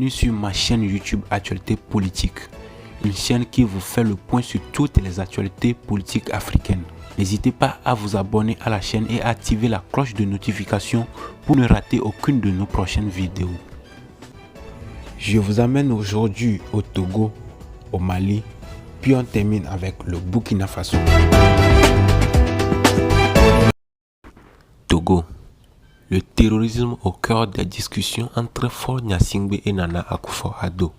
Bienvenue sur ma chaîne YouTube Actualité Politique, une chaîne qui vous fait le point sur toutes les actualités politiques africaines. N'hésitez pas à vous abonner à la chaîne et à activer la cloche de notification pour ne rater aucune de nos prochaines vidéos. Je vous amène aujourd'hui au Togo, au Mali, puis on termine avec le Burkina Faso. Togo. Le terrorisme au cœur des discussions entre Faure Gnassingbé et Nana Akufo-Addo.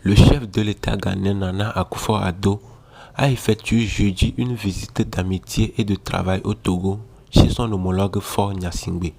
Le chef de l'État ghanéen Nana Akufo-Addo a effectué jeudi une visite d'amitié et de travail au Togo chez son homologue Faure Gnassingbé.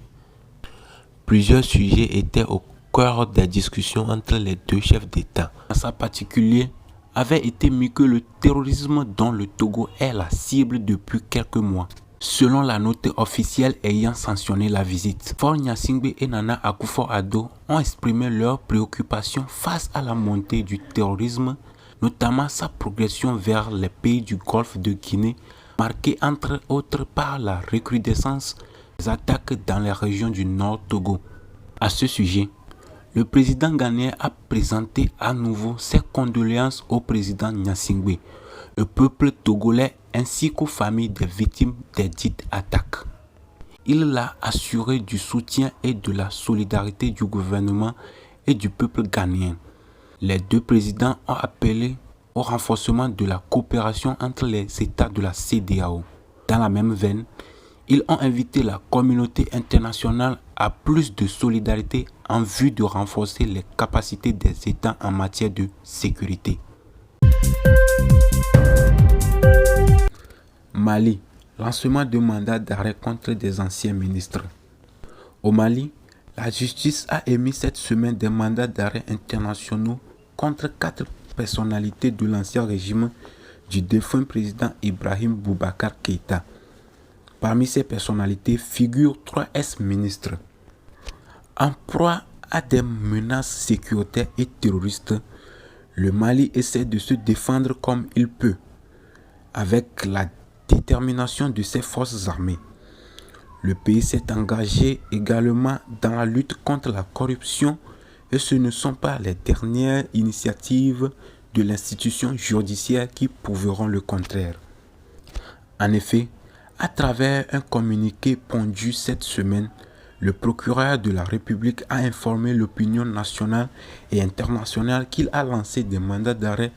Plusieurs sujets étaient au cœur des discussions entre les deux chefs d'État. En sa particulier, avait été mis que le terrorisme dont le Togo est la cible depuis quelques mois. Selon la note officielle ayant sanctionné la visite, Faure Gnassingbé et Nana Akufo-Addo ont exprimé leurs préoccupations face à la montée du terrorisme, notamment sa progression vers les pays du Golfe de Guinée, marquée entre autres par la recrudescence des attaques dans les régions du Nord Togo. À ce sujet, le président ghanéen a présenté à nouveau ses condoléances au président Gnassingbé, le peuple togolais ainsi qu'aux familles des victimes des dites attaques. Il l'a assuré du soutien et de la solidarité du gouvernement et du peuple ghanéen. Les deux présidents ont appelé au renforcement de la coopération entre les États de la CEDEAO. Dans la même veine, ils ont invité la communauté internationale à plus de solidarité en vue de renforcer les capacités des États en matière de sécurité. Mali, lancement de mandat d'arrêt contre des anciens ministres. Au Mali, la justice a émis cette semaine des mandats d'arrêt internationaux contre 4 personnalités de l'ancien régime du défunt président Ibrahim Boubacar Keïta. Parmi ces personnalités figurent 3 ex-ministres. En proie à des menaces sécuritaires et terroristes, le Mali essaie de se défendre comme il peut, avec la détermination de ses forces armées. Le pays s'est engagé également dans la lutte contre la corruption et ce ne sont pas les dernières initiatives de l'institution judiciaire qui prouveront le contraire. En effet, à travers un communiqué pondu cette semaine, le procureur de la République a informé l'opinion nationale et internationale qu'il a lancé des mandats d'arrêt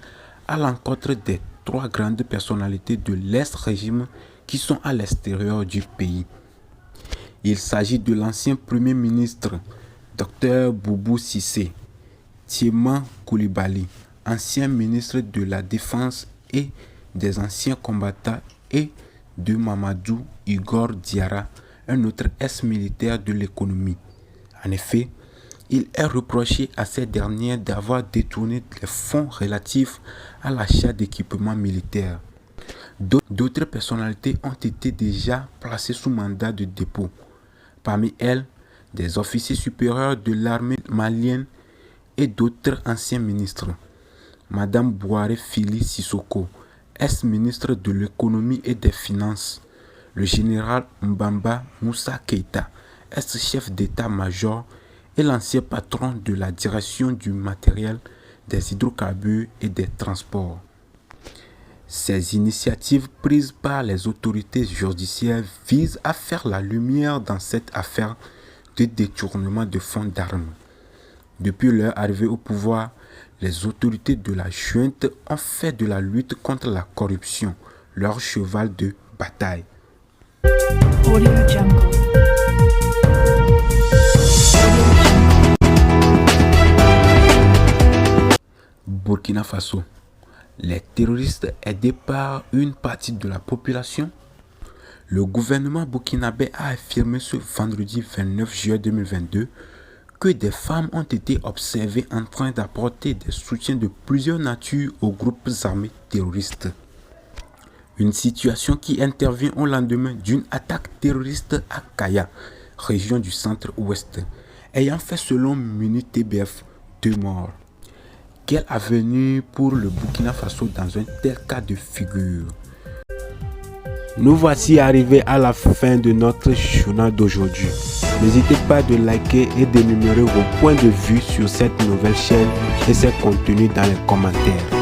à l'encontre des 3 grandes personnalités de l'ex-régime qui sont à l'extérieur du pays. Il s'agit de l'ancien Premier ministre Dr Boubou Cissé, Thiéman Coulibaly, ancien ministre de la Défense et des anciens combattants, et de Mamadou Igor Diarra, un autre ex-militaire de l'économie. En effet, il est reproché à ces derniers d'avoir détourné les fonds relatifs à l'achat d'équipements militaires. D'autres personnalités ont été déjà placées sous mandat de dépôt. Parmi elles, des officiers supérieurs de l'armée malienne et d'autres anciens ministres. Madame Bouare Fili Sissoko, ex-ministre de l'économie et des finances. Le général Mbamba Moussa Keïta, ex-chef d'état-major et l'ancien patron de la direction du matériel, des hydrocarbures et des transports. Ces initiatives prises par les autorités judiciaires visent à faire la lumière dans cette affaire de détournement de fonds d'armes. Depuis leur arrivée au pouvoir, les autorités de la junte ont fait de la lutte contre la corruption leur cheval de bataille. Burkina Faso. Les terroristes aidés par une partie de la population. Le gouvernement burkinabé a affirmé ce vendredi 29 juillet 2022 que des femmes ont été observées en train d'apporter des soutiens de plusieurs natures aux groupes armés terroristes. Une situation qui intervient au lendemain d'une attaque terroriste à Kaya, région du centre-ouest, ayant fait selon MUNI-TBF 2 morts. Quelle avenir pour le Burkina Faso dans un tel cas de figure? Nous voici arrivés à la fin de notre journal d'aujourd'hui. N'hésitez pas de liker et d'énumérer vos points de vue sur cette nouvelle chaîne et ses contenus dans les commentaires.